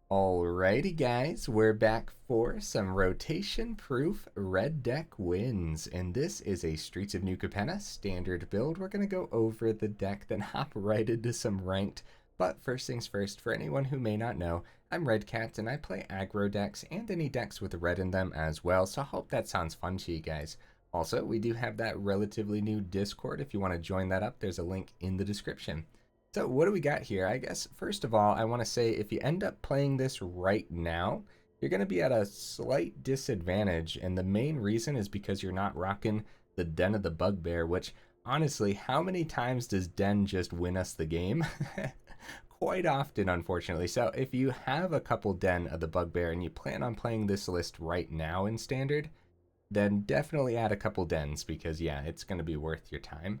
Alrighty guys, we're back for some rotation-proof red deck wins, and this is a Streets of New Capenna standard build. We're going to go over the deck, then hop right into some ranked. But first things first, for anyone who may not know, I'm Red Cat and I play aggro decks and any decks with red in them as well, so I hope that sounds fun to you guys. Also, we do have that relatively new Discord. If you want to join that up, there's a link in the description. So what do we got here? I guess first of all, I want to say if you end up playing this right now, you're going to be at a slight disadvantage, and the main reason is because you're not rocking the Den of the Bugbear, which honestly, how many times does Den just win us the game? Quite often, unfortunately. So if you have a couple Den of the Bugbear and you plan on playing this list right now in Standard, then definitely add a couple Dens because yeah, it's going to be worth your time.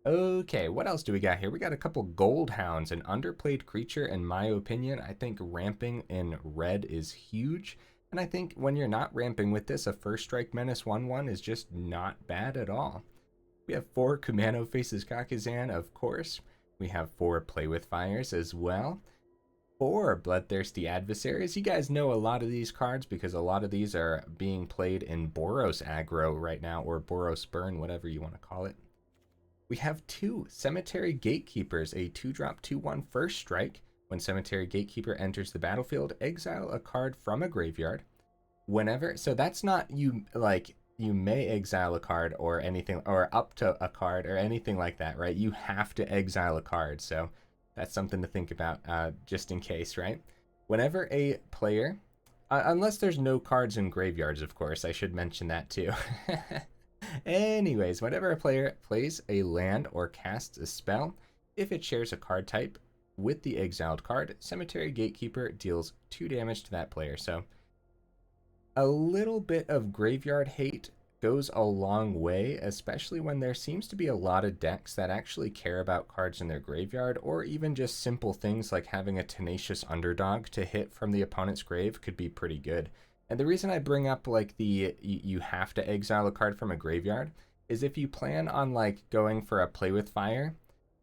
Okay, what else do we got here? We got a couple Goldhounds, an underplayed creature in my opinion. I think ramping in red is huge. And I think when you're not ramping with this, a first strike menace 1/1 is just not bad at all. We have 4 Kumano faces Kakkazan, of course. We have 4 Play with Fires as well. 4 Bloodthirsty Adversaries. You guys know a lot of these cards because a lot of these are being played in Boros aggro right now, or Boros burn, whatever you want to call it. We have 2 Cemetery Gatekeepers, a 2-drop 2/1 first strike. When Cemetery Gatekeeper enters the battlefield, exile a card from a graveyard. Whenever, so that's not you like you may exile a card or anything, or up to a card or anything like that, right? You have to exile a card, so that's something to think about just in case, right? Whenever a player, unless there's no cards in graveyards, of course, I should mention that too. Anyways, whenever a player plays a land or casts a spell, if it shares a card type with the exiled card, Cemetery Gatekeeper deals 2 damage to that player. So a little bit of graveyard hate goes a long way, especially when there seems to be a lot of decks that actually care about cards in their graveyard, or even just simple things like having a tenacious underdog to hit from the opponent's grave could be pretty good. And the reason I bring up like the you have to exile a card from a graveyard is if you plan on like going for a play with fire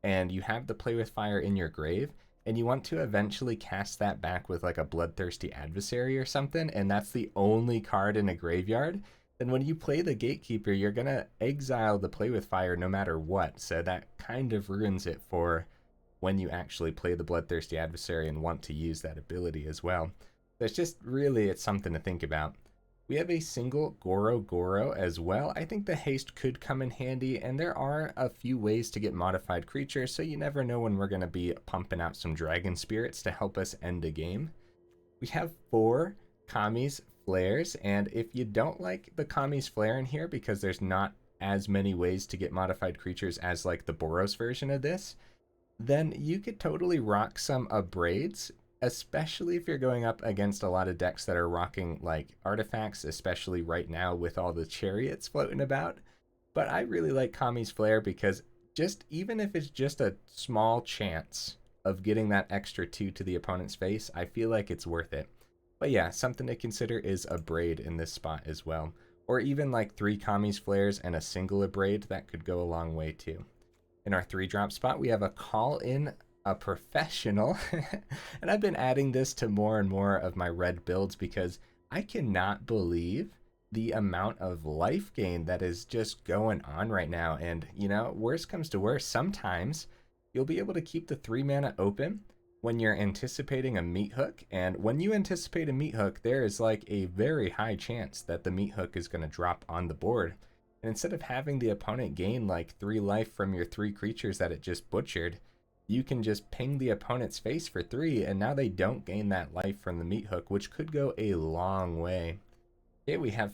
and you have the play with fire in your grave and you want to eventually cast that back with like a Bloodthirsty Adversary or something, and that's the only card in a graveyard, then when you play the Gatekeeper, you're gonna exile the play with fire no matter what. So that kind of ruins it for when you actually play the Bloodthirsty Adversary and want to use that ability as well. It's just really, it's something to think about. We have a single Goro-Goro as well. I think the haste could come in handy, and there are a few ways to get modified creatures, so you never know when we're going to be pumping out some dragon spirits to help us end a game. We have 4 Kami's Flares, and if you don't like the Kami's Flare in here because there's not as many ways to get modified creatures as like the Boros version of this, then you could totally rock some Abrades, especially if you're going up against a lot of decks that are rocking like artifacts, especially right now with all the chariots floating about. But I really like Kami's Flare because just even if it's just a small chance of getting that extra 2 to the opponent's face, I feel like it's worth it. But yeah, something to consider is Abrade in this spot as well. Or even like 3 Kami's Flares and a single Abrade, that could go a long way too. In our 3-drop spot, we have a Call in a Professional, and I've been adding this to more and more of my red builds because I cannot believe the amount of life gain that is just going on right now. And you know, worst comes to worst, sometimes you'll be able to keep the 3 mana open when you're anticipating a meat hook, and when you anticipate a meat hook, there is like a very high chance that the meat hook is going to drop on the board. And instead of having the opponent gain like 3 life from your 3 creatures that it just butchered, you can just ping the opponent's face for 3, and now they don't gain that life from the meat hook, which could go a long way. Okay, we have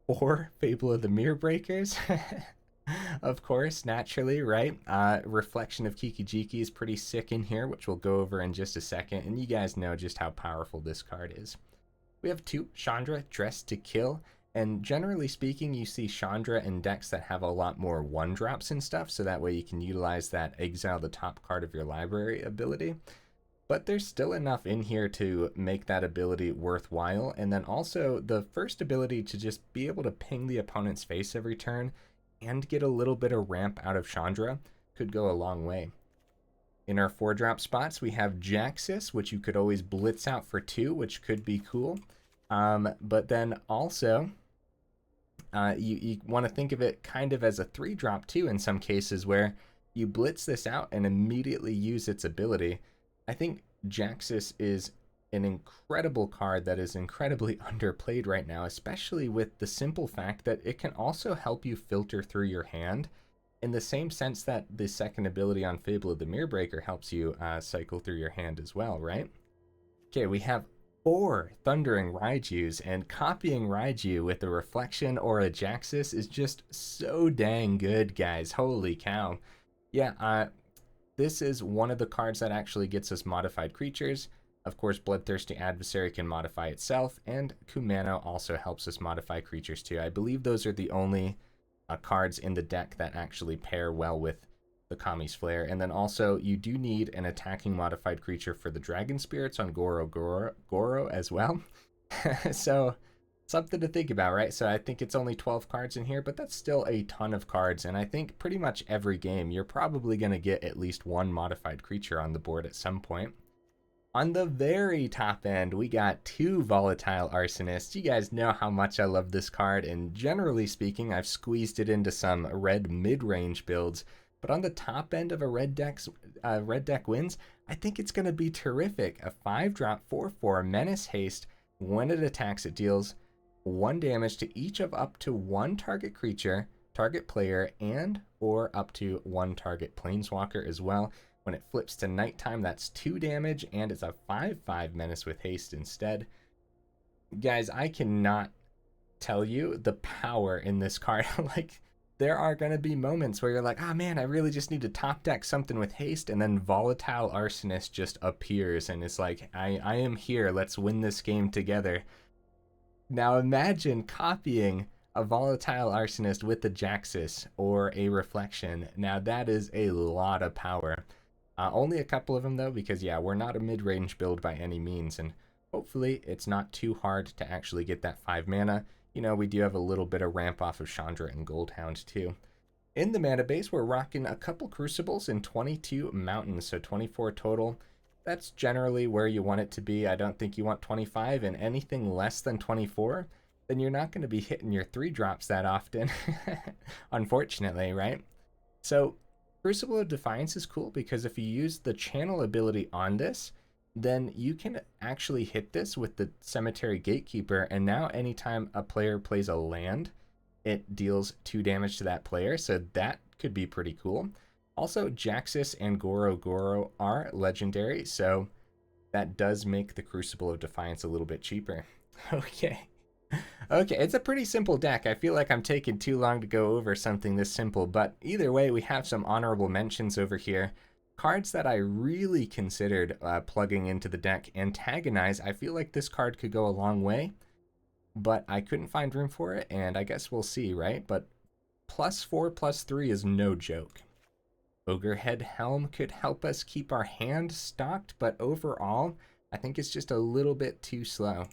4 Fable of the Mirror Breakers. Of course, naturally, right? Reflection of Kiki-Jiki is pretty sick in here, which we'll go over in just a second, and you guys know just how powerful this card is. We have 2 Chandra, Dressed to Kill. And generally speaking, you see Chandra in decks that have a lot more 1-drops and stuff, so that way you can utilize that exile the top card of your library ability. But there's still enough in here to make that ability worthwhile, and then also the first ability to just be able to ping the opponent's face every turn and get a little bit of ramp out of Chandra could go a long way. In our 4-drop spots, we have Jaxis, which you could always blitz out for 2, which could be cool. But then also, you want to think of it kind of as a 3-drop too in some cases, where you blitz this out and immediately use its ability. I think Jaxis is an incredible card that is incredibly underplayed right now, especially with the simple fact that it can also help you filter through your hand, in the same sense that the second ability on Fable of the Mirrorbreaker helps you cycle through your hand as well, right? Okay, we have 4 Thundering Raijus, and copying Raiju with a Reflection or a Jaxis is just so dang good, guys. Holy cow. Yeah, this is one of the cards that actually gets us modified creatures. Of course, Bloodthirsty Adversary can modify itself, and Kumano also helps us modify creatures too. I believe those are the only cards in the deck that actually pair well with the Kami's Flare. And then also, you do need an attacking modified creature for the Dragon Spirits on Goro-Goro as well. So, something to think about, right? So I think it's only 12 cards in here, but that's still a ton of cards. And I think pretty much every game, you're probably going to get at least one modified creature on the board at some point. On the very top end, we got 2 Volatile Arsonists. You guys know how much I love this card, and generally speaking, I've squeezed it into some red mid-range builds. But on the top end of a red deck wins, I think it's going to be terrific. A 5-drop 4/4 Menace Haste. When it attacks, it deals 1 damage to each of up to 1 target creature, target player, and or up to 1 target planeswalker as well. When it flips to nighttime, that's 2 damage, and it's a 5/5 Menace with haste instead. Guys, I cannot tell you the power in this card. Like, there are going to be moments where you're like, oh man, I really just need to top deck something with haste, and then Volatile Arsonist just appears, and it's like, I am here, let's win this game together. Now imagine copying a Volatile Arsonist with the Jaxis or a Reflection. Now that is a lot of power. Only a couple of them though, because yeah, we're not a mid-range build by any means, and hopefully it's not too hard to actually get that 5 mana. You know, we do have a little bit of ramp off of Chandra and Goldhound too. In the mana base, we're rocking a couple Crucibles and 22 Mountains, so 24 total. That's generally where you want it to be. I don't think you want 25, and anything less than 24, then you're not going to be hitting your 3-drops that often, unfortunately, right? So Crucible of Defiance is cool because if you use the channel ability on this, then you can actually hit this with the Cemetery Gatekeeper, and now anytime a player plays a land, it deals 2 damage to that player, so that could be pretty cool. Also, Jaxis and Goro-Goro are legendary, so that does make the Crucible of Defiance a little bit cheaper. Okay. Okay, it's a pretty simple deck. I feel like I'm taking too long to go over something this simple, but either way, we have some honorable mentions over here. Cards that I really considered plugging into the deck. Antagonize, I feel like this card could go a long way, but I couldn't find room for it, and I guess we'll see, right? But +4/+3 is no joke. Ogrehead Helm could help us keep our hand stocked, but overall, I think it's just a little bit too slow.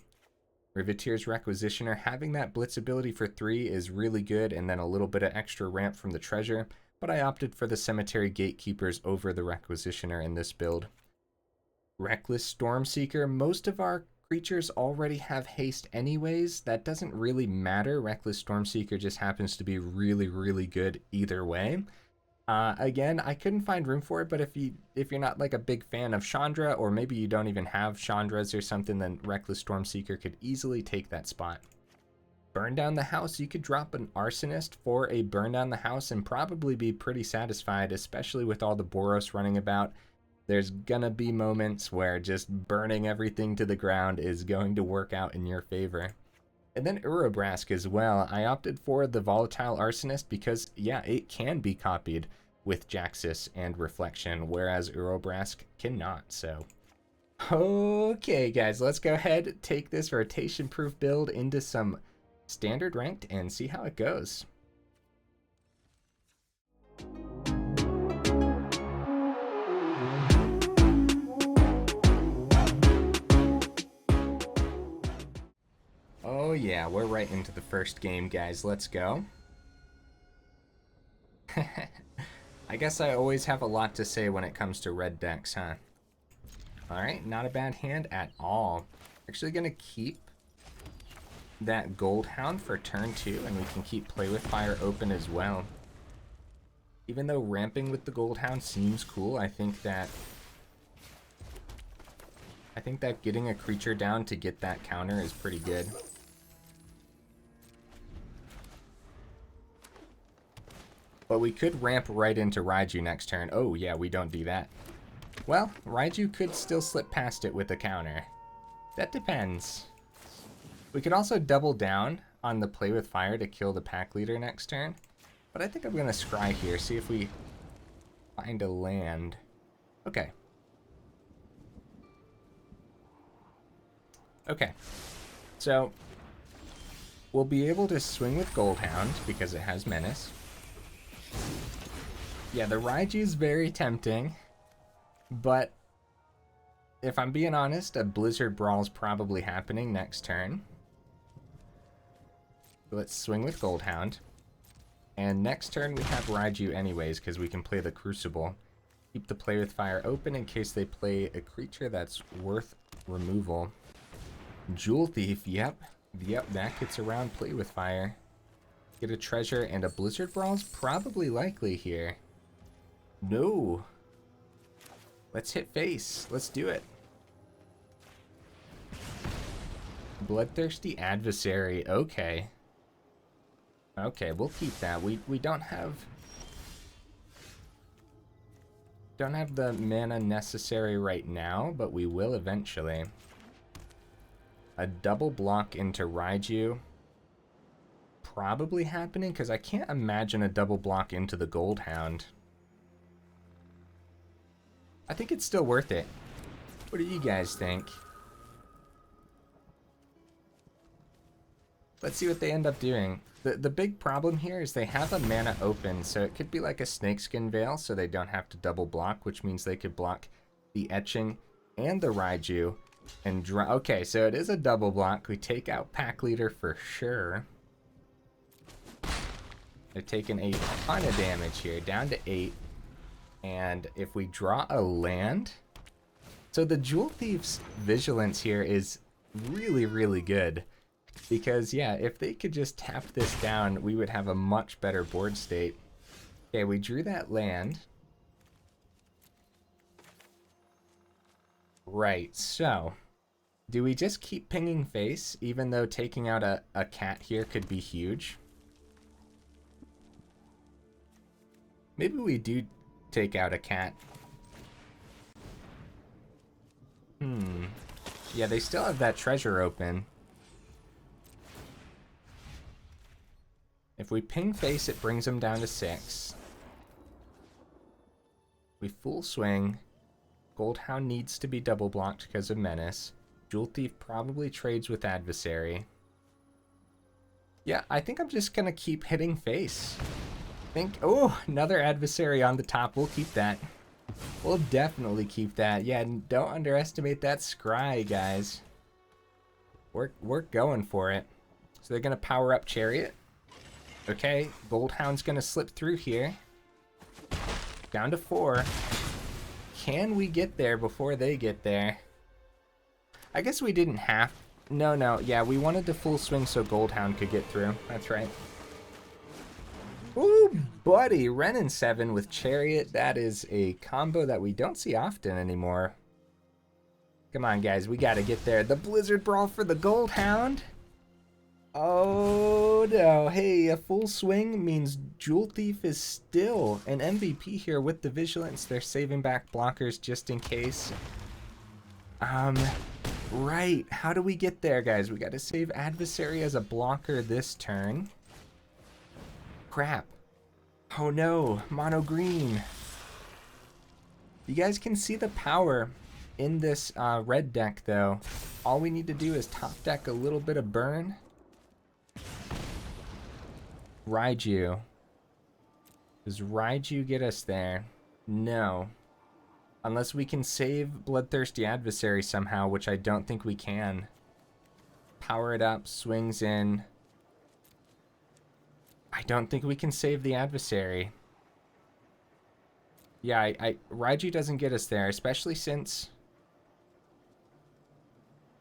Riveteer's Requisitioner, having that blitz ability for 3 is really good, and then a little bit of extra ramp from the treasure, but I opted for the Cemetery Gatekeepers over the Requisitioner in this build. Reckless Stormseeker, most of our creatures already have haste anyways. That doesn't really matter. Reckless Stormseeker just happens to be really, really good either way. Again, I couldn't find room for it, but if you're not like a big fan of Chandra, or maybe you don't even have Chandras or something, then Reckless Stormseeker could easily take that spot. Burn Down the House, you could drop an Arsonist for a Burn Down the House and probably be pretty satisfied, especially with all the Boros running about. There's gonna be moments where just burning everything to the ground is going to work out in your favor. And then Urobrask as well. I opted for the Volatile Arsonist because, yeah, it can be copied with Jaxis and Reflection, whereas Urobrask cannot, so. Okay, guys, let's go ahead, take this rotation-proof build into some standard ranked and see how it goes. Oh yeah, we're right into the first game, guys. Let's go. I guess I always have a lot to say when it comes to red decks, huh? Alright, not a bad hand at all. Actually gonna keep that Goldhound for turn 2, and we can keep Play with Fire open as well. Even though ramping with the Goldhound seems cool, I think that getting a creature down to get that counter is pretty good. But we could ramp right into Raiju next turn. Oh yeah, we don't do that. Well, Raiju could still slip past it with a counter. That depends. We could also double down on the Play with Fire to kill the pack leader next turn. But I think I'm going to scry here, see if we find a land. Okay. Okay. So, we'll be able to swing with Goldhound because it has Menace. Yeah, the Raiju is very tempting. But if I'm being honest, a Blizzard Brawl is probably happening next turn. Let's swing with Goldhound. And next turn we have Raiju anyways, because we can play the Crucible. Keep the Play with Fire open in case they play a creature that's worth removal. Jewel Thief, yep, that gets around Play with Fire. Get a treasure, and a Blizzard Brawl is probably likely here. No. Let's hit face. Let's do it. Bloodthirsty Adversary. Okay. Okay, we'll keep that. We don't have the mana necessary right now, but we will eventually. A double block into Raiju. Probably happening, because I can't imagine a double block into the Goldhound. I think it's still worth it. What do you guys think? Let's see what they end up doing. The big problem here is they have a mana open, so it could be like a Snakeskin Veil, so they don't have to double block, which means they could block the Etching and the Raiju and draw. Okay, so it is a double block. We take out Pack Leader for sure. They're taking a ton of damage here, down to 8. And if we draw a land... So the Jewel Thief's Vigilance here is really, really good. Because, yeah, if they could just tap this down, we would have a much better board state. Okay, we drew that land. Right, so... do we just keep pinging face, even though taking out a cat here could be huge? Maybe we do take out a cat. Yeah, they still have that treasure open. If we ping face, it brings them down to 6. We full swing. Goldhound needs to be double blocked because of Menace. Jewel Thief probably trades with Adversary. Yeah, I think I'm just gonna keep hitting face. Oh, another Adversary on the top. We'll keep that. We'll definitely keep that. Yeah, don't underestimate that scry, guys. We're going for it. So they're gonna power up Chariot. Okay, Goldhound's gonna slip through here. Down to 4. Can we get there before they get there? I guess we didn't have... No, yeah, we wanted to full swing so Goldhound could get through. That's right. Ooh, buddy, Ren and 7 with Chariot. That is a combo that we don't see often anymore. Come on, guys, we gotta get there. The Blizzard Brawl for the Goldhound. Oh, no. Hey, a full swing means Jewel Thief is still an MVP here with the Vigilance. They're saving back blockers just in case. Right. How do we get there, guys? We gotta save Adversary as a blocker this turn. Crap. Oh no, mono green. You guys can see the power in this red deck though. All we need to do is top deck a little bit of burn. Raiju. Does Raiju get us there? No. Unless we can save Bloodthirsty Adversary somehow, which I don't think we can. Power it up, swings in. I don't think we can save the Adversary. Yeah, Raiju doesn't get us there, especially since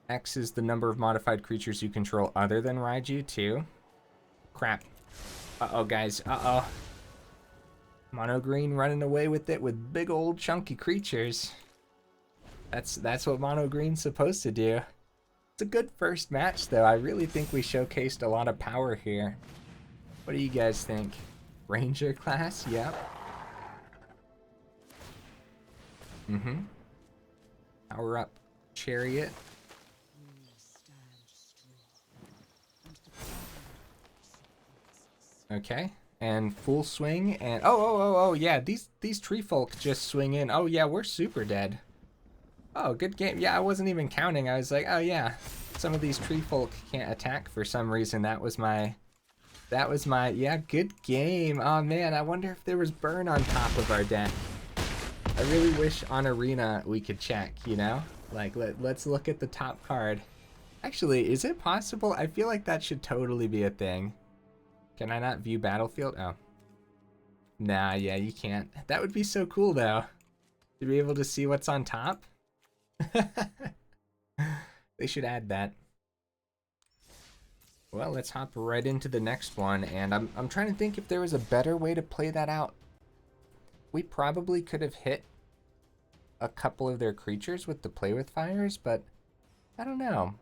X is the number of modified creatures you control other than Raiju, too. Crap. Uh-oh, guys. Uh-oh. Mono green running away with it with big old chunky creatures. That's what mono green's supposed to do. It's a good first match, though. I really think we showcased a lot of power here. What do you guys think? Ranger class? Yep. Mm-hmm. Power up Chariot. Okay. And full swing and oh yeah, these tree folk just swing in. Oh yeah, we're super dead. Oh, good game. Yeah, I wasn't even counting. I was like, oh yeah, some of these tree folk can't attack for some reason. That was my yeah, good game. Oh man, I wonder if there was burn on top of our deck. I really wish on Arena we could check, you know? Like let's look at the top card. Actually, is it possible? I feel like that should totally be a thing. Can I not view Battlefield? Oh. Nah, yeah, you can't. That would be so cool, though. To be able to see what's on top. They should add that. Well, let's hop right into the next one, and I'm trying to think if there was a better way to play that out. We probably could have hit a couple of their creatures with the play with fires, but I don't know.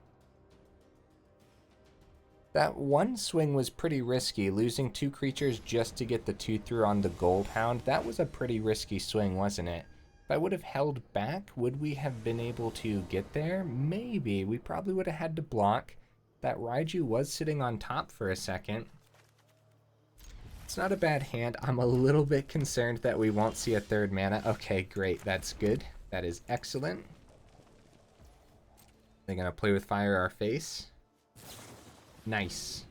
That one swing was pretty risky, losing 2 creatures just to get the 2-through on the Goldhound. That was a pretty risky swing, wasn't it? If I would have held back, would we have been able to get there? Maybe. We probably would have had to block. That Raiju was sitting on top for a second. It's not a bad hand. I'm a little bit concerned that we won't see a 3rd mana. Okay, great. That's good. That is excellent. They're going to play with fire our face. Nice.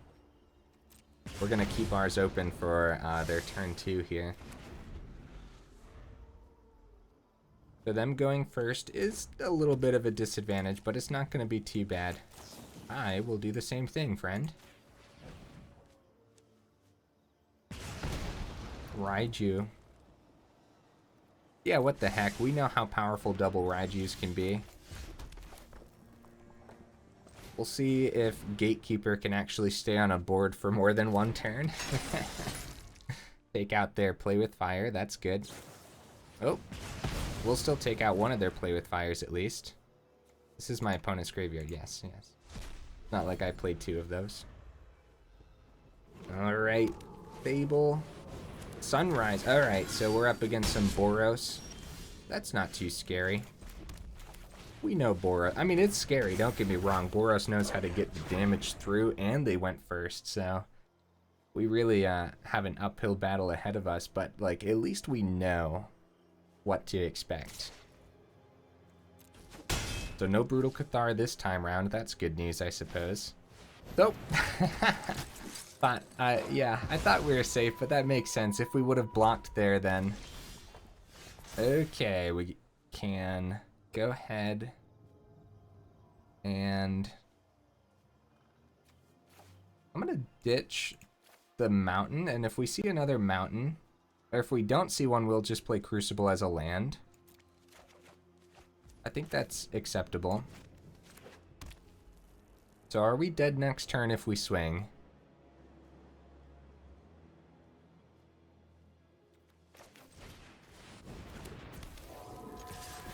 We're going to keep ours open for their turn 2 here. So them going first is a little bit of a disadvantage, but it's not going to be too bad. I will do the same thing, friend. Raiju. Yeah, what the heck. We know how powerful double Raijus can be. We'll see if Gatekeeper can actually stay on a board for more than 1 turn. Take out their play with fire. That's good. Oh. We'll still take out one of their play with fires at least. This is my opponent's graveyard. Yes, yes. Not like I played 2 of those. Alright. Fable. Sunrise. Alright, so we're up against some Boros. That's not too scary. We know Boros. I mean, it's scary, don't get me wrong. Boros knows how to get the damage through, and they went first, so we really have an uphill battle ahead of us, but, like, at least we know what to expect. So no Brutal Cathar this time round. That's good news, I suppose. Nope. But, yeah, I thought we were safe, but that makes sense. If we would have blocked there, then... Okay, we can go ahead and... I'm gonna ditch the mountain, and if we see another mountain, or if we don't see one, we'll just play Crucible as a land. I think that's acceptable. So are we dead next turn if we swing?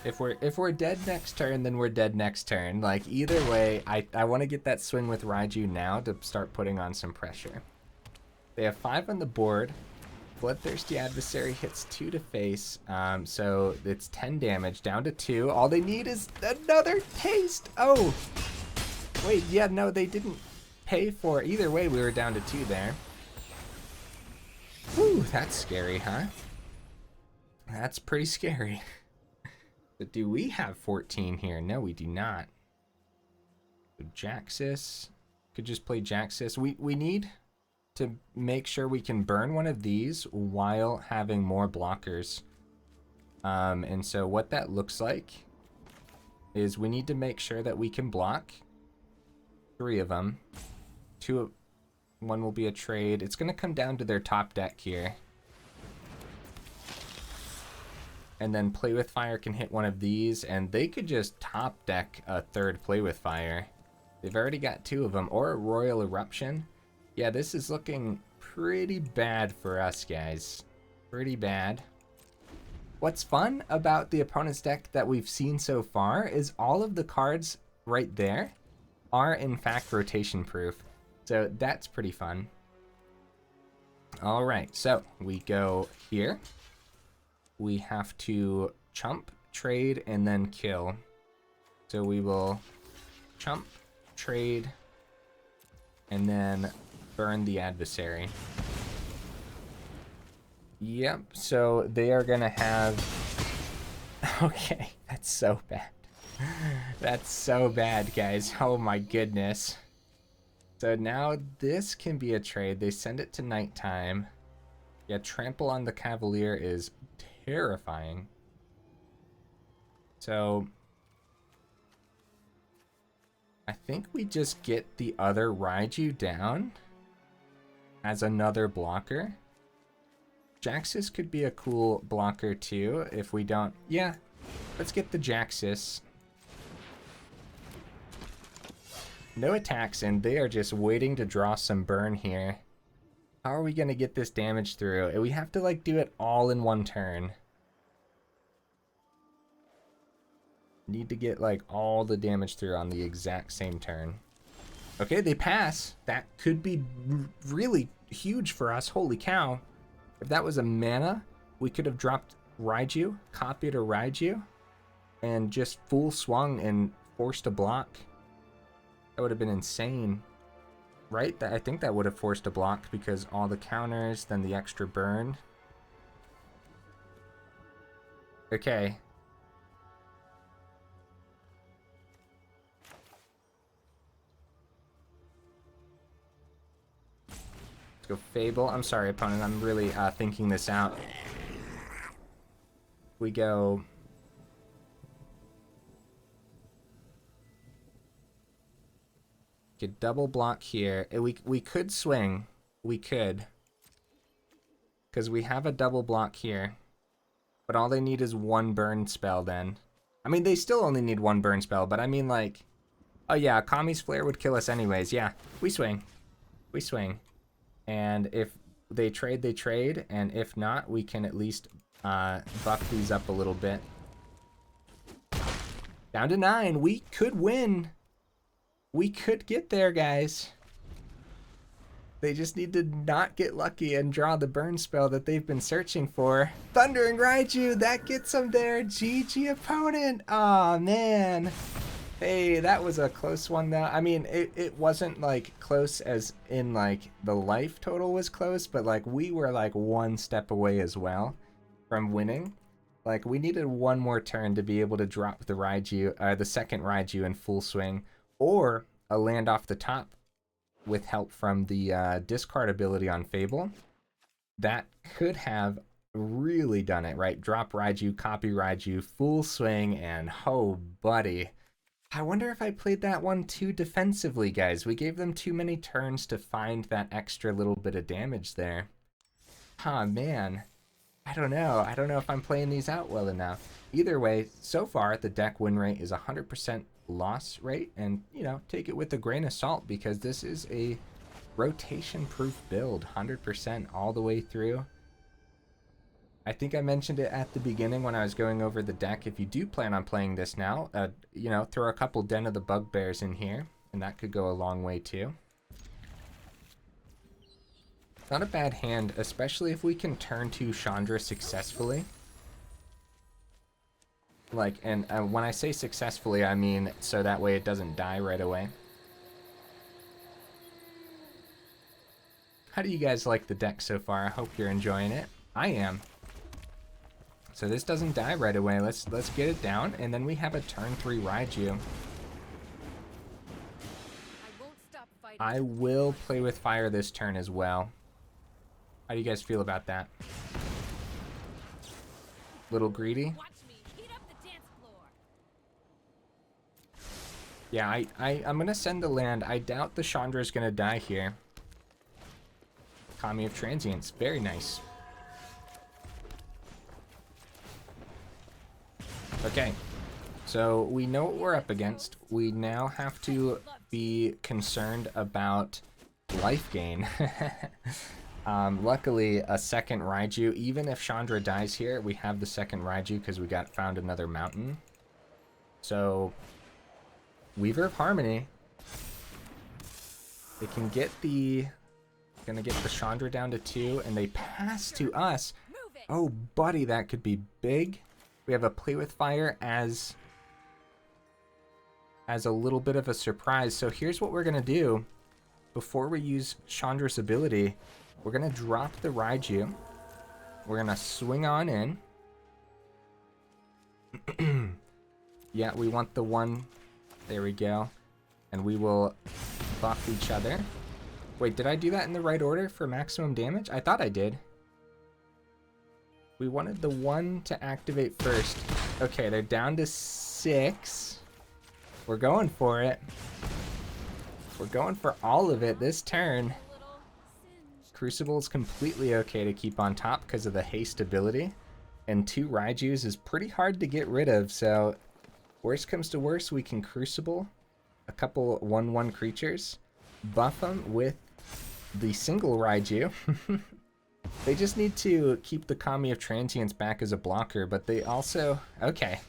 If we're dead next turn, then we're dead next turn. Like, either way, I want to get that swing with Raiju now to start putting on some pressure. They have 5 on the board. Bloodthirsty Adversary hits 2 to face, so it's 10 damage, down to 2. All they need is another taste! Oh! Wait, yeah, no, they didn't pay for it. Either way, we were down to 2 there. Whew, that's scary, huh? That's pretty scary. But do we have 14 here? No, we do not. So Jaxis. Could just play Jaxis. We need to make sure we can burn one of these while having more blockers. And so what that looks like is we need to make sure that we can block 3 of them. 1 will be a trade. It's going to come down to their top deck here. And then Play With Fire can hit one of these, and they could just top deck a third Play With Fire. They've already got 2 of them, or a Royal Eruption. Yeah, this is looking pretty bad for us, guys. Pretty bad. What's fun about the opponent's deck that we've seen so far is all of the cards right there are in fact rotation proof. So that's pretty fun. All right, so we go here. We have to chump, trade, and then kill. So we will chump, trade, and then burn the adversary. Yep, so they are gonna have... Okay, that's so bad. That's so bad, guys. Oh my goodness. So now this can be a trade. They send it to nighttime. Yeah, Trample on the Cavalier is terrifying. So I think we just get the other Raiju down as another blocker. Jaxis could be a cool blocker too if we don't... Yeah, let's get the Jaxis. No attacks, and they are just waiting to draw some burn here. How are we going to get this damage through? We have to like do it all in one turn. Need to get like all the damage through on the exact same turn. Okay, they pass. That could be really huge for us. Holy cow. If that was a mana, we could have dropped Raiju, copied a Raiju, and just full swung and forced a block. That would have been insane. Right? I think that would have forced a block because all the counters, then the extra burn. Okay. Let's go Fable. I'm sorry, opponent. I'm really thinking this out. We go... Get double block here. We could swing. We could. Because we have a double block here. But all they need is one burn spell then. I mean, they still only need one burn spell, but I mean like... Oh yeah, Kami's Flare would kill us anyways. Yeah, we swing. We swing. And if they trade, they trade. And if not, we can at least buff these up a little bit. Down to 9. We could win. We could get there, guys. They just need to not get lucky and draw the burn spell that they've been searching for. Thundering Raiju, that gets them there. GG opponent. Aw, man. Hey, that was a close one though. I mean, it wasn't like close as in like the life total was close, but like we were like one step away as well from winning. Like we needed one more turn to be able to drop the Raiju, the second Raiju in full swing. Or a land off the top with help from the discard ability on Fable. That could have really done it, right? Drop Raiju, copy Raiju, full swing, and oh, buddy. I wonder if I played that one too defensively, guys. We gave them too many turns to find that extra little bit of damage there. Huh, man. I don't know. I don't know if I'm playing these out well enough. Either way, so far, the deck win rate is 100% loss rate, and you know, take it with a grain of salt because this is a rotation proof build, 100% all the way through. I think I mentioned it at the beginning when I was going over the deck. If you do plan on playing this now, you know, throw a couple Den of the Bugbears in here, and that could go a long way too. Not a bad hand, especially if we can turn to Chandra successfully. Like, and when I say successfully, I mean so that way it doesn't die right away. How do you guys like the deck so far? I hope you're enjoying it. I am. So this doesn't die right away. Let's get it down, and then we have a turn 3 Raiju. I will play with fire this turn as well. How do you guys feel about that? Little greedy? Yeah, I'm gonna send a land. I doubt the Chandra's gonna die here. Kami of Transience, very nice. Okay, so we know what we're up against. We now have to be concerned about life gain. Luckily, a second Raiju. Even if Chandra dies here, we have the second Raiju because we found another mountain. So, Weaver of Harmony. They can get the... Gonna get the Chandra down to 2, and they pass to us. Oh, buddy, that could be big. We have a Play with Fire as a little bit of a surprise. So here's what we're gonna do. Before we use Chandra's ability, we're gonna drop the Raiju. We're gonna swing on in. Yeah, we want the one. There we go. And we will buff each other. Wait, did I do that in the right order for maximum damage? I thought I did. We wanted the one to activate first. Okay, they're down to 6. We're going for it. We're going for all of it this turn. Crucible is completely okay to keep on top because of the haste ability. And 2 Raijus is pretty hard to get rid of, so worst comes to worst, we can Crucible a couple 1/1 creatures, buff them with the single Raiju. They just need to keep the Kami of Transience back as a blocker, but they also... Okay.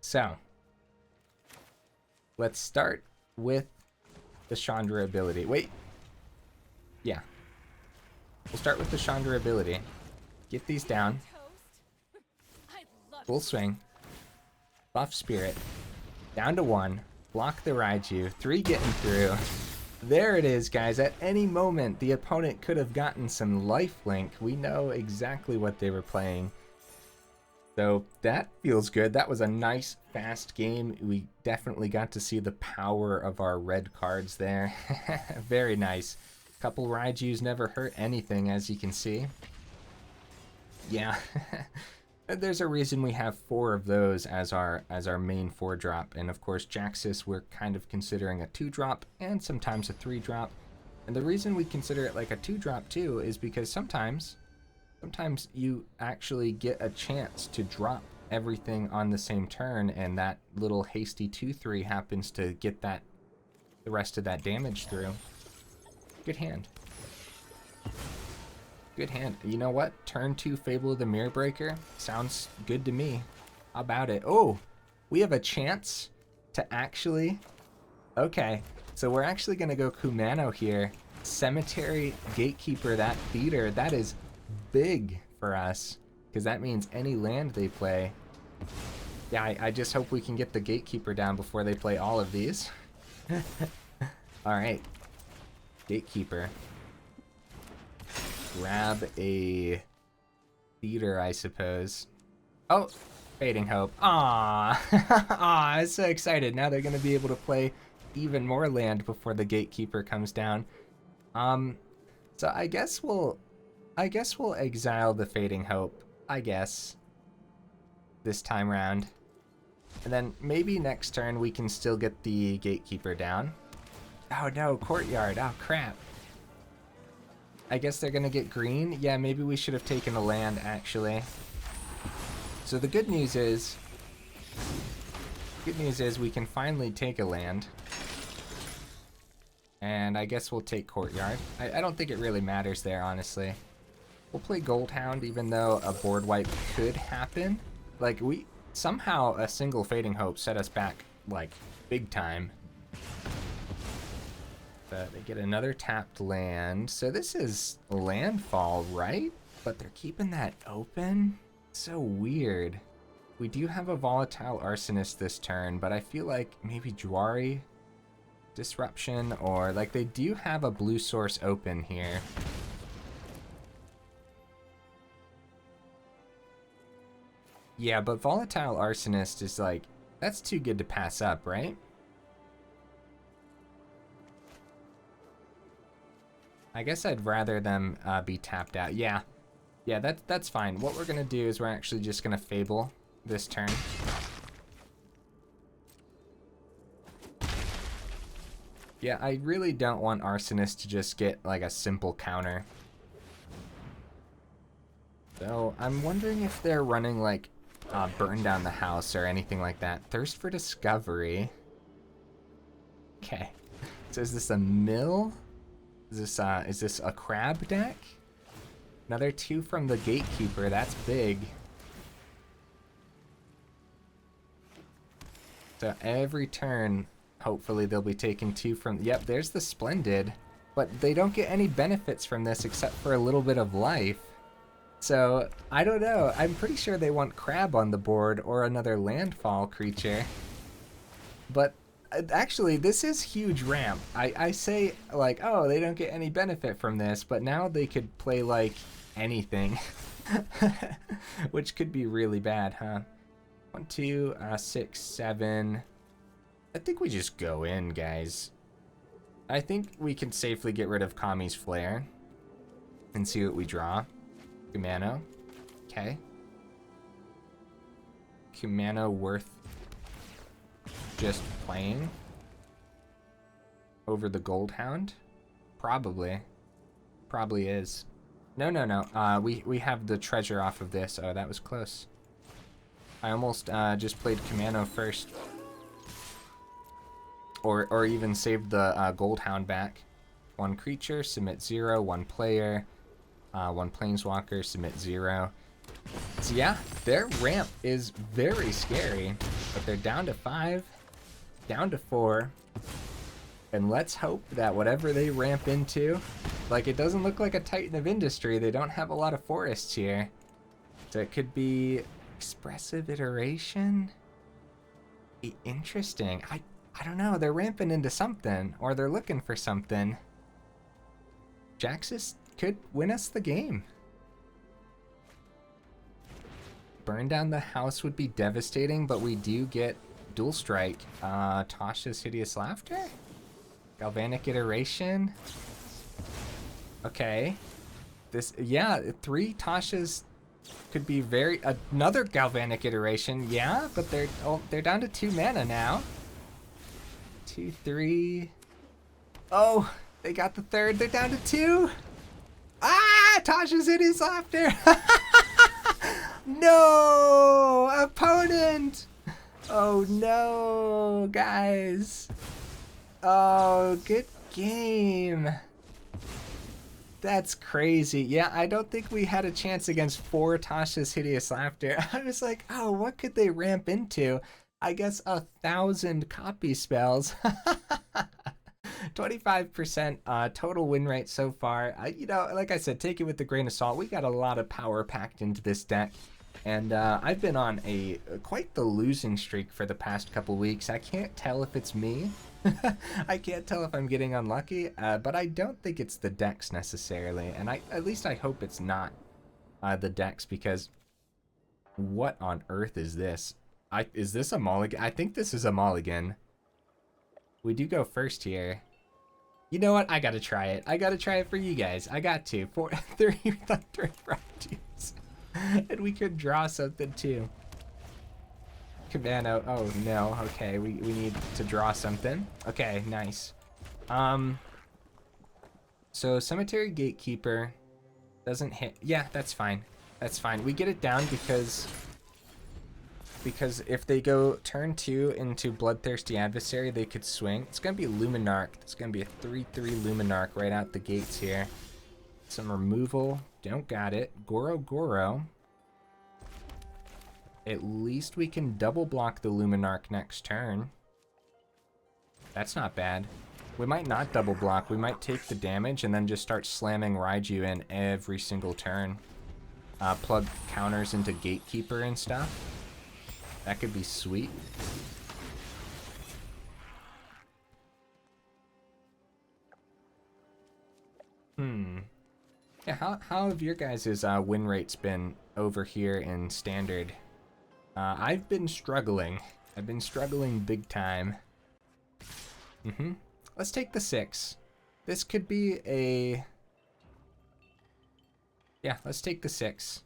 So, let's start with the Chandra ability. Wait. Yeah. We'll start with the Chandra ability. Get these down. Full swing. Buff Spirit. Down to 1. Block the Raiju. 3 getting through. There it is, guys. At any moment, the opponent could have gotten some lifelink. We know exactly what they were playing. So that feels good. That was a nice, fast game. We definitely got to see the power of our red cards there. Very nice. Couple Raijus never hurt anything, as you can see. Yeah. There's a reason we have 4 of those as our main 4-drop, and of course Jaxis we're kind of considering a 2-drop and sometimes a 3-drop. And the reason we consider it like a 2-drop too is because sometimes you actually get a chance to drop everything on the same turn, and that little hasty 2/3 happens to get the rest of that damage through. Good hand. Good hand. You know what? Turn 2 Fable of the Mirror Breaker sounds good to me. How about it? Oh, we have a chance to actually... Okay, so we're actually going to go Kumano here. Cemetery Gatekeeper, that theater, that is big for us, because that means any land they play. Yeah, I just hope we can get the Gatekeeper down before they play all of these. Alright. Gatekeeper. Grab a theater, I suppose. Oh, Fading Hope. Aww. Aww, I'm so excited. Now they're going to be able to play even more land before the Gatekeeper comes down. So I guess we'll exile the Fading Hope, I guess, this time round. And then maybe next turn we can still get the Gatekeeper down. Oh no, Courtyard. Oh crap. I guess they're gonna get green. Yeah, maybe we should have taken a land, actually. So the good news is we can finally take a land. And I guess we'll take Courtyard. I don't think it really matters there, honestly. We'll play Goldhound, even though a board wipe could happen. Like, somehow a single Fading Hope set us back, like, big time. But they get another tapped land. So this is landfall, right? But they're keeping that open? So weird. We do have a Volatile Arsonist this turn, but I feel like maybe Jwari Disruption, or like they do have a blue source open here. Yeah, but Volatile Arsonist is like, that's too good to pass up, right? I guess I'd rather them be tapped out. Yeah, that's fine. What we're gonna do is we're actually just gonna Fable this turn. Yeah, I really don't want Arsonist to just get like a simple counter. So I'm wondering if they're running like burn down the house or anything like that. Thirst for discovery. Okay. So is this a mill? Is this a crab deck? Another 2 from the Gatekeeper. That's big. So every turn, hopefully they'll be taking 2 from... Yep, there's the Splendid. But they don't get any benefits from this except for a little bit of life. So, I don't know. I'm pretty sure they want crab on the board or another landfall creature. But actually, this is huge ramp. I say, like, oh, they don't get any benefit from this, but now they could play, like, anything. Which could be really bad, huh? 1, 2, 6, 7. I think we just go in, guys. I think we can safely get rid of Kami's Flare and see what we draw. Kumano. Okay. Kumano worth just playing over the Goldhound? Probably. Probably is. No. We have the treasure off of this. Oh, that was close. I almost just played Kumano first. Or even saved the Goldhound back. 1 creature, submit 0. 1 player. 1 planeswalker, submit 0. So yeah, their ramp is very scary. But they're down to 5. Down to 4. And let's hope that whatever they ramp into... Like, it doesn't look like a Titan of Industry. They don't have a lot of forests here. So it could be... Expressive Iteration? Be interesting. I don't know. They're ramping into something. Or they're looking for something. Jaxis could win us the game. Burn down the house would be devastating, but we do get Dual Strike. Tasha's Hideous Laughter? Galvanic Iteration? Okay. This, yeah, 3 Tasha's could be very... Another Galvanic Iteration, yeah, but they're down to 2 mana now. 2, 3... Oh, they got the 3rd. They're down to 2. Ah, Tasha's Hideous Laughter. No, opponent. Oh no, guys. Oh, good game. That's crazy. Yeah, I don't think we had a chance against 4 Tasha's Hideous Laughter. I was like, oh, what could they ramp into? I guess 1,000 copy spells. 25% total win rate so far. You know, like I said, take it with a grain of salt. We got a lot of power packed into this deck. And I've been on quite the losing streak for the past couple weeks. I can't tell if it's me. I can't tell if I'm getting unlucky, but I don't think it's the decks necessarily. And at least I hope it's not the decks, because what on earth is this? Is this a mulligan? I think this is a mulligan. We do go first here. You know what? I gotta try it. I gotta try it for you guys. I got to. 3 Thundering Raijus. And we could draw something too. Kumano. Oh no. Okay, we need to draw something. Okay, nice. So Cemetery Gatekeeper doesn't hit. Yeah, that's fine. That's fine. We get it down because if they go turn 2 into Bloodthirsty Adversary, they could swing. It's gonna be Luminarch. It's gonna be a 3/3 Luminarch right out the gates here. Some removal. Don't got it. Goro-Goro. At least we can double block the Luminarch next turn. That's not bad. We might not double block. We might take the damage and then just start slamming Raiju in every single turn. Plug counters into Gatekeeper and stuff. That could be sweet. Yeah, how have your guys' win rates been over here in Standard? I've been struggling. I've been struggling big time. Let's take the 6. This could be a... Yeah, let's take the 6.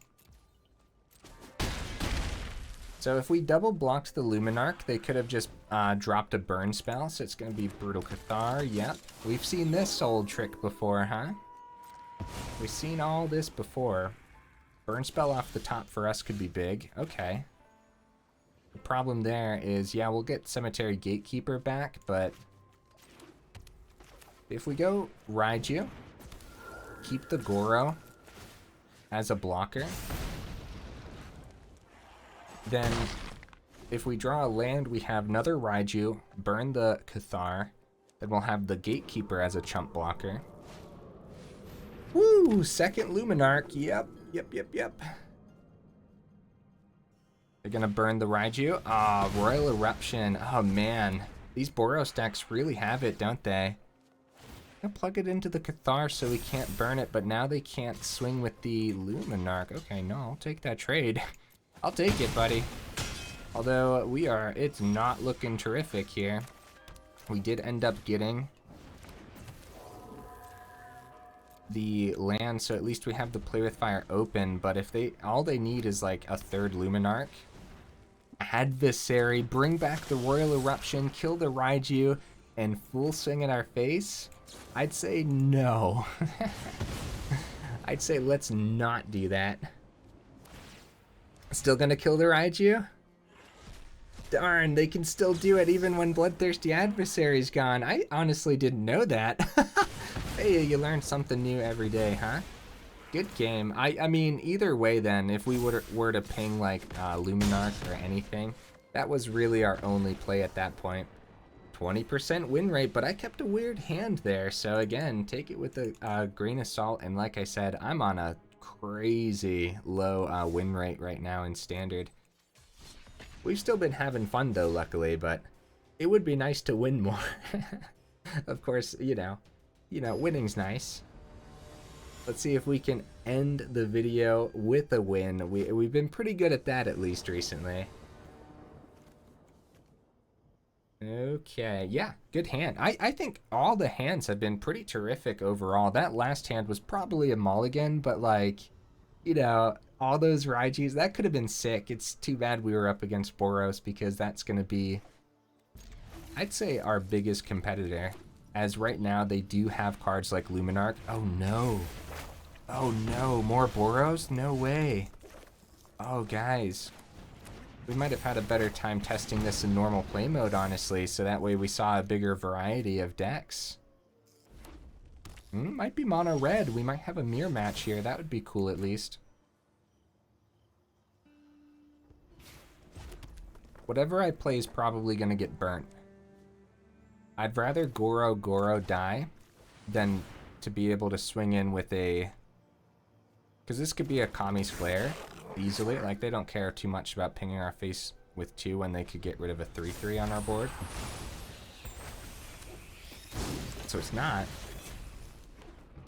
So if we double blocked the Luminarch, they could have just dropped a burn spell, so it's going to be Brutal Cathar. Yep, we've seen this old trick before, huh? We've seen all this before. Burn spell off the top for us could be big. Okay. The problem there is, yeah, we'll get Cemetery Gatekeeper back, but if we go Raiju, keep the Goro as a blocker, then if we draw a land, we have another Raiju, burn the Cathar, then we'll have the Gatekeeper as a chump blocker. Woo! Second Luminarch. Yep. They're gonna burn the Raiju. Ah, Royal Eruption. Oh man, these Boros decks really have it, don't they? I'm gonna plug it into the Cathar so we can't burn it, but now they can't swing with the Luminarch. Okay, no, I'll take that trade. I'll take it, buddy. Although it's not looking terrific here. We did end up getting the land, so at least we have the Play with Fire open, but if all they need is like a third Luminarch. Adversary, bring back the Royal Eruption, kill the Raiju, and full swing in our face? I'd say no. I'd say let's not do that. Still gonna kill the Raiju? Darn, they can still do it even when Bloodthirsty Adversary's gone. I honestly didn't know that. Hey, you learn something new every day, huh? Good game. I mean, either way then, if we were to ping like Luminarch or anything, that was really our only play at that point. 20% win rate, but I kept a weird hand there. So again, take it with a grain of salt. And like I said, I'm on a crazy low win rate right now in Standard. We've still been having fun though, luckily, but it would be nice to win more. Of course, you know, winning's nice. Let's see if we can end the video with a win. We've been pretty good at that, at least recently. Okay, yeah, good hand. I think all the hands have been pretty terrific overall. That last hand was probably a mulligan, but like, you know, all those Raijus, that could have been sick. It's too bad we were up against Boros because that's going to be, I'd say, our biggest competitor. As right now, they do have cards like Luminarch. Oh no. Oh no, more Boros? No way. Oh guys. We might have had a better time testing this in normal play mode, honestly, so that way we saw a bigger variety of decks. Might be mono red. We might have a mirror match here. That would be cool at least. Whatever I play is probably going to get burnt. I'd rather Goro-Goro die than to be able to swing in with a... Because this could be a Kami's Flare easily. Like, they don't care too much about pinging our face with 2 when they could get rid of a 3/3 on our board. So it's not.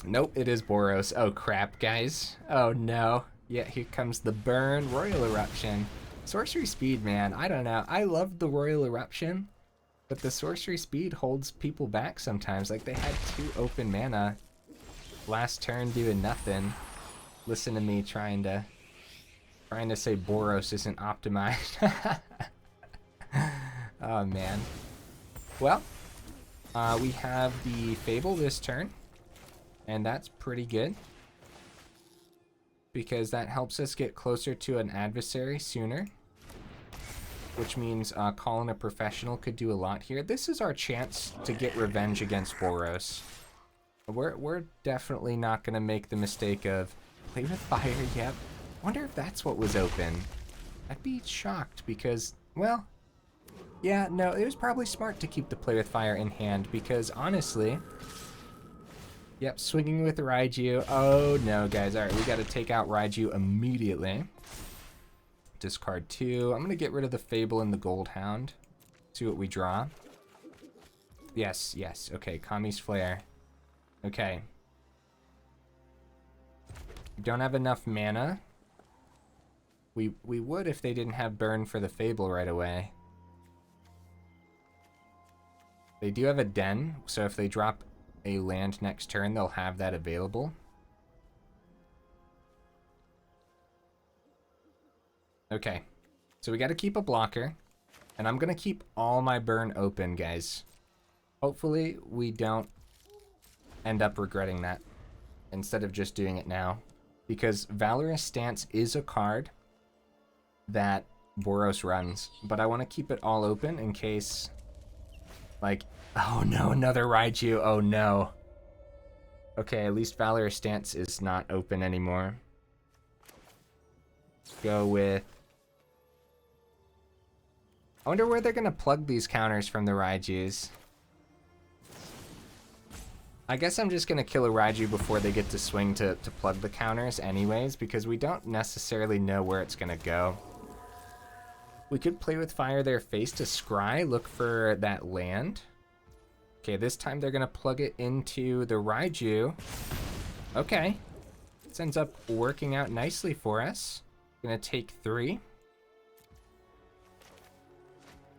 Nope, it is Boros. Oh crap, guys. Oh no. Yeah, here comes the burn. Royal Eruption. Sorcery speed, man. I don't know. I love the Royal Eruption, but the sorcery speed holds people back sometimes. Like, they had 2 open mana last turn doing nothing. Listen to me trying to say Boros isn't optimized. Oh man. Well, we have the Fable this turn, and that's pretty good because that helps us get closer to an adversary sooner, which means calling a professional could do a lot here. This is our chance to get revenge against Boros. We're definitely not going to make the mistake of Play with Fire. Yep. Wonder if that's what was open. I'd be shocked because, well, yeah, no, it was probably smart to keep the Play with Fire in hand because honestly, yep, swinging with Raiju. Oh no, guys. All right, we got to take out Raiju immediately. Discard 2. I'm going to get rid of the Fable and the Goldhound. See what we draw. Yes, yes. Okay, Kami's Flare. Okay. Don't have enough mana. We would if they didn't have burn for the Fable right away. They do have a Den, so if they drop a land next turn, they'll have that available. Okay, so we got to keep a blocker, and I'm going to keep all my burn open, guys. Hopefully we don't end up regretting that instead of just doing it now, because Valorous Stance is a card that Boros runs, but I want to keep it all open in case, like, oh no, another Raiju, oh no. Okay, at least Valorous Stance is not open anymore. Let's go with... I wonder where they're going to plug these counters from the Raijus. I guess I'm just going to kill a Raiju before they get to swing to plug the counters anyways, because we don't necessarily know where it's going to go. We could play with Fire Their Face to scry, look for that land. Okay, this time they're going to plug it into the Raiju. Okay. This ends up working out nicely for us. Gonna take 3.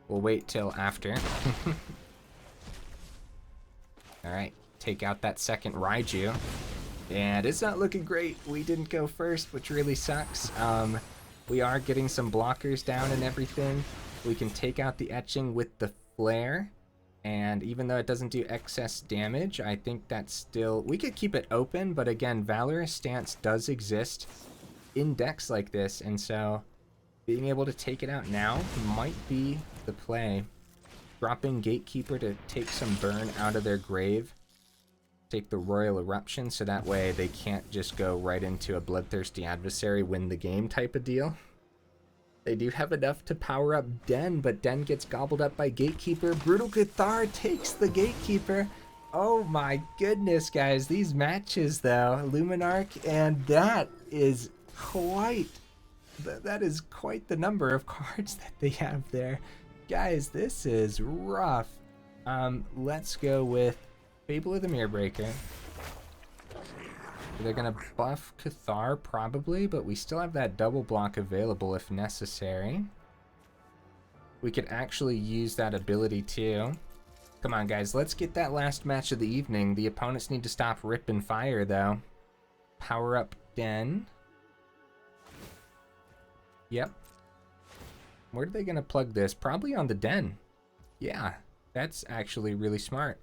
We'll wait till after. Alright, take out that second Raiju. And it's not looking great. We didn't go first, which really sucks. We are getting some blockers down and everything. We can take out the etching with the flare. And even though it doesn't do excess damage, I think that's still... We could keep it open, but again, Valorous Stance does exist in decks like this, and so being able to take it out now might be the play. Dropping Gatekeeper to take some burn out of their grave. Take the Royal Eruption, so that way they can't just go right into a Bloodthirsty Adversary, win the game type of deal. They do have enough to power up Den, but Den gets gobbled up by Gatekeeper. Brutal Cathar takes the Gatekeeper. Oh my goodness, guys. These matches, though. Luminarch, and that is quite the number of cards that they have there. Guys, this is rough. Let's go with Fable of the Mirrorbreaker. They're gonna buff Cathar probably, but we still have that double block available if necessary. We could actually use that ability too. Come on guys, let's get that last match of the evening. The opponents need to stop ripping fire though. Power up Den. Yep. Where are they gonna plug this? Probably on the Den. Yeah, that's actually really smart.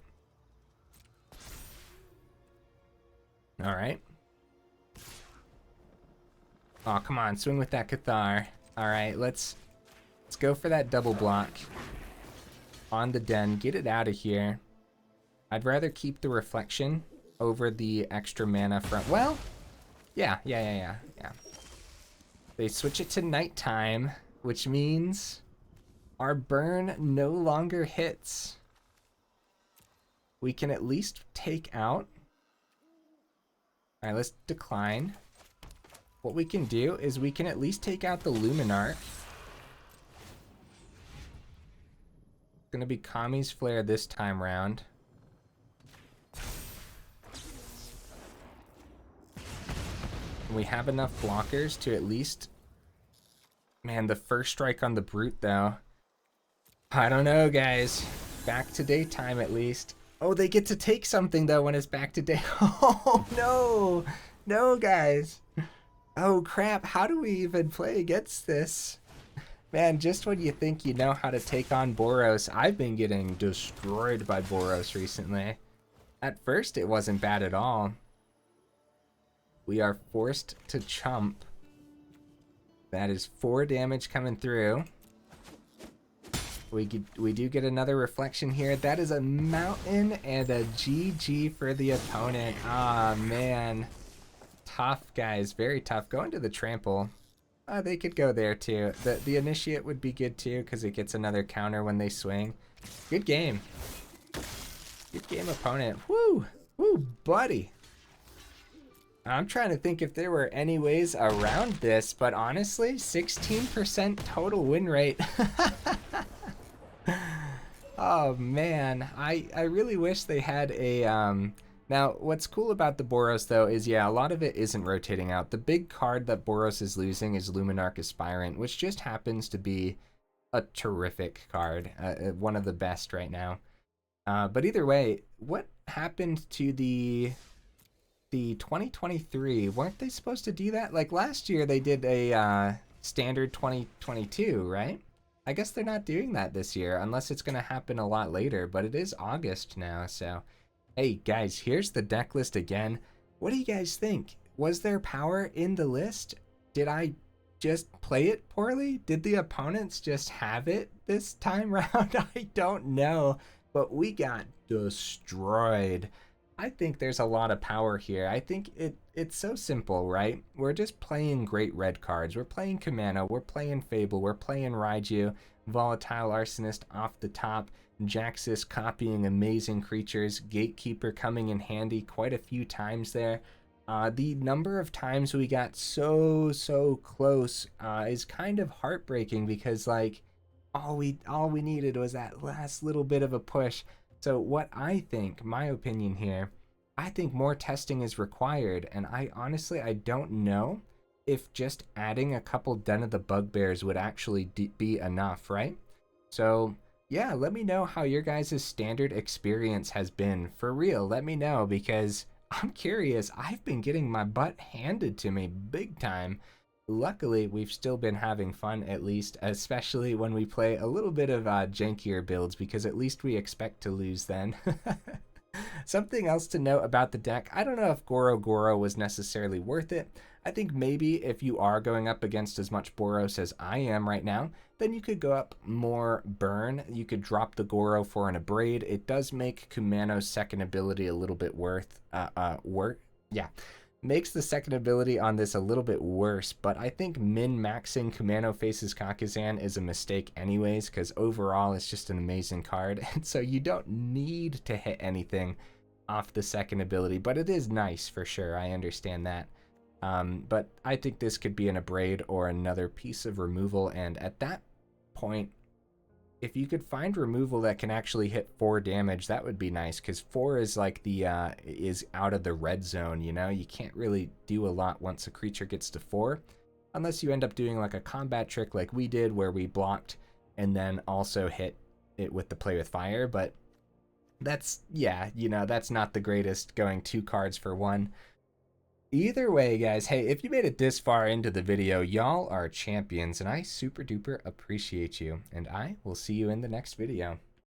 All right. Oh, come on, swing with that Cathar. All right, let's go for that double block on the Den. Get it out of here. I'd rather keep the reflection over the extra mana from... Well, yeah. They switch it to nighttime, which means our burn no longer hits. We can at least take out... All right, let's decline. What we can do is we can at least take out the Luminarch. Gonna be Kami's Flare this time round. We have enough blockers to at least... Man, the first strike on the Brute, though. I don't know, guys. Back to daytime, at least. Oh, they get to take something, though, when it's back to day. Oh, no. No, guys. Oh, crap. How do we even play against this? Man, just when you think you know how to take on Boros, I've been getting destroyed by Boros recently. At first, it wasn't bad at all. We are forced to chump. That is 4 damage coming through. We do get another reflection here. That is a mountain and a GG for the opponent. Ah, man. Tough, guys. Very tough. Going to the trample. They could go there, too. The initiate would be good, too, because it gets another counter when they swing. Good game. Good game, opponent. Woo! Woo, buddy. I'm trying to think if there were any ways around this, but honestly, 16% total win rate. Oh man, I really wish they had a now what's cool about the Boros though is yeah, a lot of it isn't rotating out. The big card that Boros is losing is Luminarch Aspirant, which just happens to be a terrific card, one of the best right now. But either way, what happened to the 2023? Weren't they supposed to do that? Like last year they did a standard 2022, right? I guess they're not doing that this year unless it's going to happen a lot later, but it is August now, so hey guys, here's the deck list again. What do you guys think? Was there power in the list? Did I just play it poorly? Did the opponents just have it this time round? I don't know, but we got destroyed. I think there's a lot of power here. I think it's so simple, right? We're just playing great red cards. We're playing Kumano, we're playing Fable, we're playing Raiju, Volatile Arsonist off the top, Jaxis copying amazing creatures, Gatekeeper coming in handy quite a few times there. The number of times we got so close is kind of heartbreaking because like all we needed was that last little bit of a push. So what I think, my opinion here, I think more testing is required, and I honestly I don't know if just adding a couple Den of the Bugbears would actually be enough, right? So yeah, let me know how your guys' standard experience has been. For real, let me know because I'm curious. I've been getting my butt handed to me big time. Luckily, we've still been having fun at least, especially when we play a little bit of jankier builds because at least we expect to lose then. Something else to note about the deck, I don't know if Goro-Goro was necessarily worth it. I think maybe if you are going up against as much Boros as I am right now, then you could go up more burn. You could drop the Goro for an Abrade. It does make Kumano's second ability a little bit makes the second ability on this a little bit worse, but I think min-maxing Kumano faces Kakkazan is a mistake anyways, because overall it's just an amazing card, and so you don't need to hit anything off the second ability, but it is nice for sure, I understand that. But I think this could be an Abrade or another piece of removal, and at that point, if you could find removal that can actually hit 4 damage, that would be nice, because 4 is like the is out of the red zone, you know? You can't really do a lot once a creature gets to 4, unless you end up doing like a combat trick like we did, where we blocked and then also hit it with the Play with Fire, but that's, yeah, you know, that's not the greatest, going 2 cards for 1. Either way, guys, hey, if you made it this far into the video, y'all are champions, and I super duper appreciate you, and I will see you in the next video.